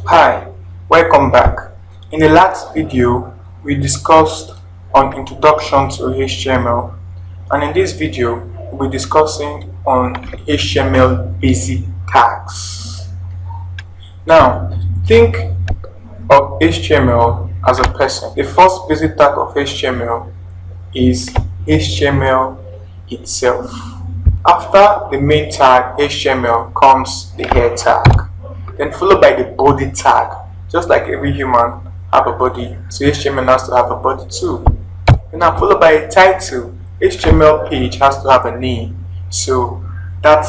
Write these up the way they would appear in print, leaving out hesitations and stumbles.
Hi, welcome back. In the last video, we discussed on introduction to HTML, and in this video, we'll be discussing on HTML basic tags. Now, think of HTML as a person. The first basic tag of HTML is HTML itself. After the main tag HTML comes the head tag, then followed by the body tag. Just like every human have a body, so HTML has to have a body too. And now followed by a title. HTML page has to have a name, so that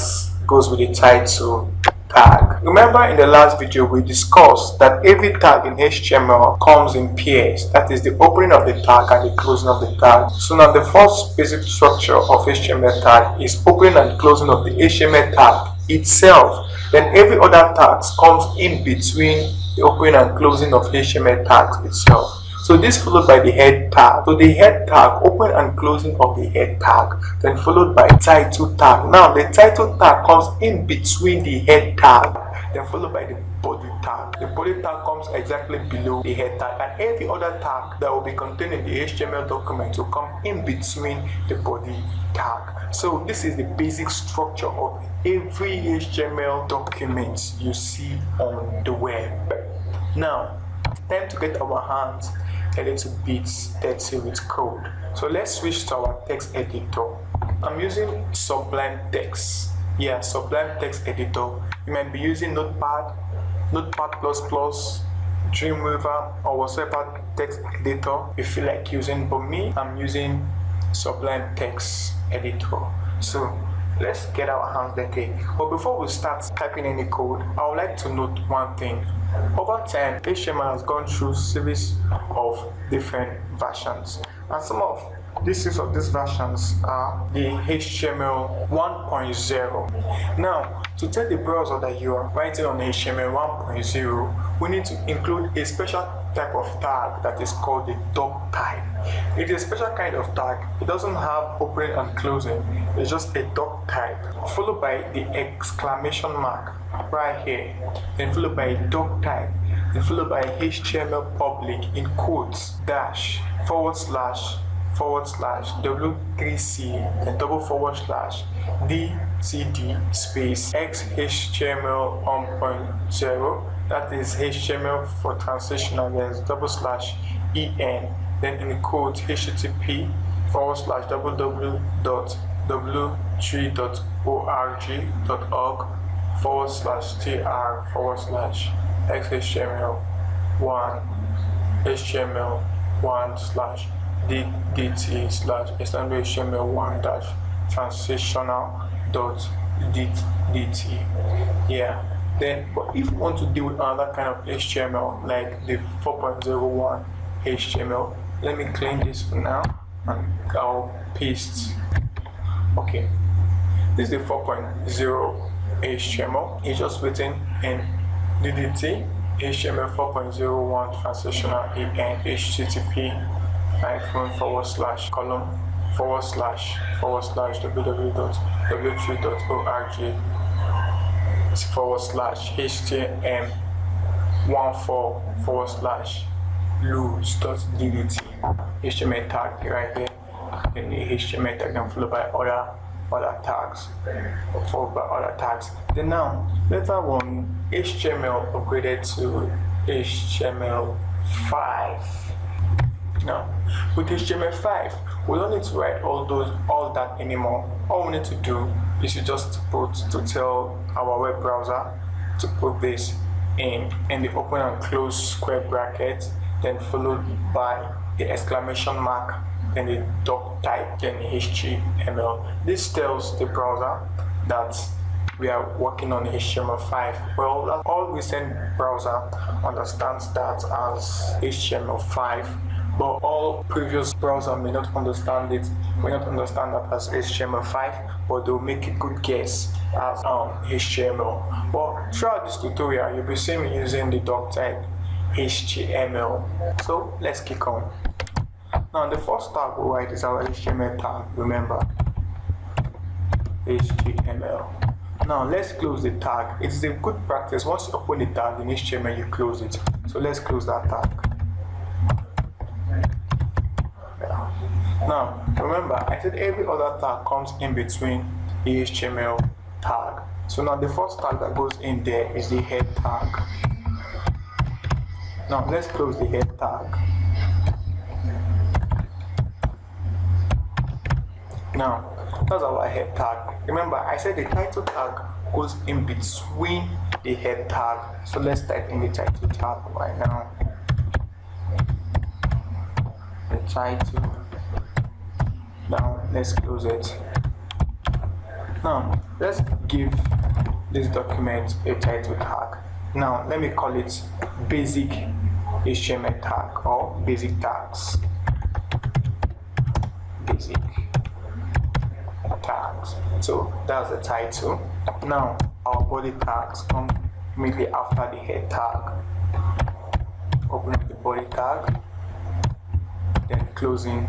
goes with the title tag. Remember in the last video we discussed that every tag in HTML comes in pairs. That is the opening of the tag and the closing of the tag. So now the first basic structure of HTML tag is opening and closing of the HTML tag itself. Then every other tag comes in between the opening and closing of HTML tags itself. So this followed by the head tag. So the head tag, open and closing of the head tag, then followed by title tag. Now the title tag comes in between the head tag, then followed by the body tag. The body tag comes exactly below the head tag, and every other tag that will be contained in the HTML document will come in between the body tag. So this is the basic structure of every HTML document you see on the web. Now, time to get our hands a little bit dirty with code. So let's switch to our text editor. I'm using Sublime Text. Yeah, Sublime Text Editor. You might be using Notepad, Notepad++, Dreamweaver, or whatever text editor you feel like using. But me, I'm using Sublime Text Editor. So let's get our hands dirty. But before we start typing any code, I would like to note one thing. Over time, HTML has gone through a series of different versions, and some of these versions are the HTML 1.0. Now, to tell the browser that you are writing on HTML 1.0, we need to include a special type of tag that is called the doc type. It is a special kind of tag. It doesn't have opening and closing. It's just a doc type, followed by the exclamation mark right here, then followed by a doc type, then followed by HTML public in quotes dash / w3c and /dtd space xhtml 1.0. That is HTML for transitional. There's /en, then in quote http www.w3.org.org /tr/xhtml1 html1 /ddt /html1 transitional.ddt. Yeah. Then, but if you want to deal with another kind of HTML like the 4.01 HTML, let me clean this for now and I'll paste. Okay, this is the 4.0 HTML. It's just written in DDT HTML 4.01 transitional en http //column / www.w3.org /htm14 /lose.ddt HTML tag right here, and the HTML tag then followed by other tags, Then now later on HTML upgraded to HTML5. Now with HTML5 we don't need to write all that anymore. All we need to do is to tell our web browser to put this in the open and close square bracket, then followed by the exclamation mark, then the doc type, then HTML. This tells the browser that we are working on HTML5. Well, all recent browser understands that as HTML5, but all previous browser may not understand that as HTML5, but they'll make a good guess as HTML. But throughout this tutorial, you'll be seeing me using the doc type HTML. So let's kick on. Now the first tag we'll write is our HTML tag. Remember, HTML. Now let's close the tag. It is a good practice. Once you open the tag in HTML, you close it. So let's close that tag. Now remember, I said every other tag comes in between the HTML tag. So now the first tag that goes in there is the head tag. Now let's close the head tag. Now that's our head tag. Remember, I said the title tag goes in between the head tag. So let's type in the title tag right now. The title. Now let's close it. Now let's give this document a title tag. Now let me call it basic HTML tag or basic tags. Basic tags. So that's the title. Now our body tags come immediately after the head tag. Open up the body tag, then closing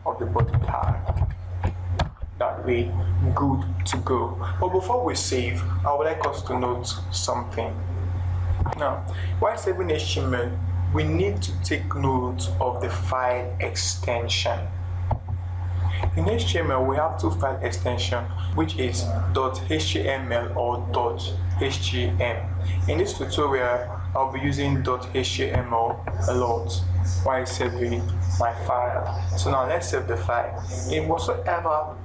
of the body tag. That way, good to go. But before we save, I would like us to note something. Now, while saving HTML, we need to take note of the file extension. In HTML, we have two file extensions, which is .html or .htm. In this tutorial, I'll be using .html a lot while saving my file. So now let's save the file. In whatsoever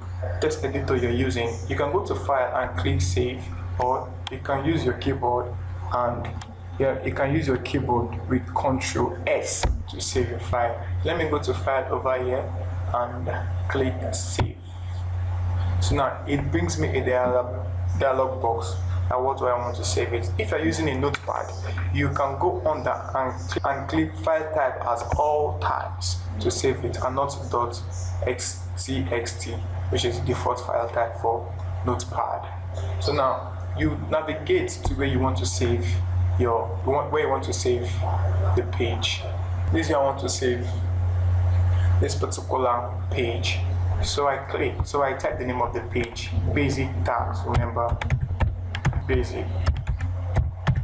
text editor you're using, you can go to File and click Save, or you can use your keyboard and you can use your keyboard with Ctrl S to save your file. Let me go to File over here and click Save. So now it brings me a dialog box. Now what do I want to save it? If you're using a notepad, you can go under and click File Type as all types to save it, and not .txt, which is the default file type for notepad. So now you navigate to where you want to save the page. This is where I want to save this particular page. So I type the name of the page, basic tags. Remember, basic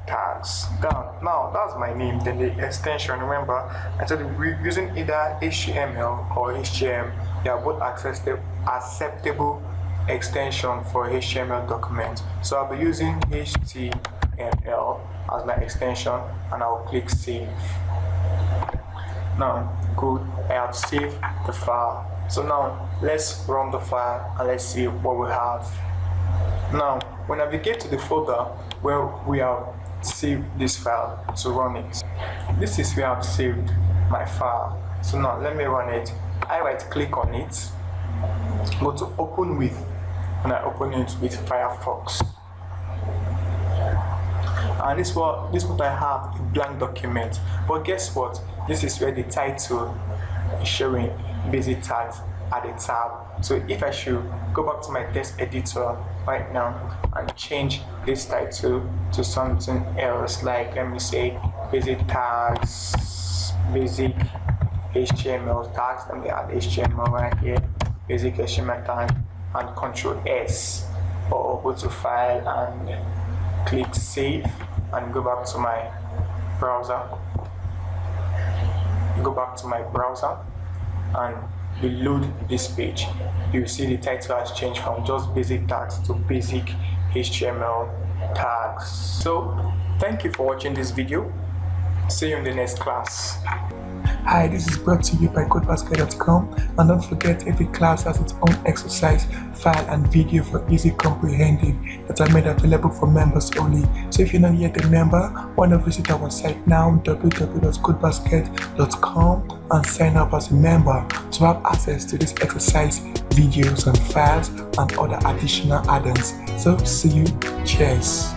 tags. Now that's my name. Then the extension, remember I said we're using either HTML or HTM. They are both acceptable extension for HTML document. So I'll be using HTML as my extension, and I'll click Save. Now good, I have saved the file. So now let's run the file and let's see what we have. Now when I navigate to the folder where we have saved this file to run it, this is where I've saved my file. So now let me run it. I right click on it, go to open with, and I open it with Firefox. And this is what I have, a blank document. But guess what? This is where the title is showing basic tags at the tab. So if I should go back to my text editor right now and change this title to something else, like let me say basic tags, basic HTML tags, let me add HTML right here, basic HTML tag, and Ctrl S, or go to File and click Save and go back to my browser. And reload this page. You see the title has changed from just basic tags to basic HTML tags. So thank you for watching this video. See you in the next class. Hi, this is brought to you by codebasket.com, and don't forget every class has its own exercise, file and video for easy comprehending that are made available for members only. So if you're not yet a member, why not visit our site now, www.codebasket.com, and sign up as a member to have access to this exercise, videos and files and other additional add-ons. So see you, cheers.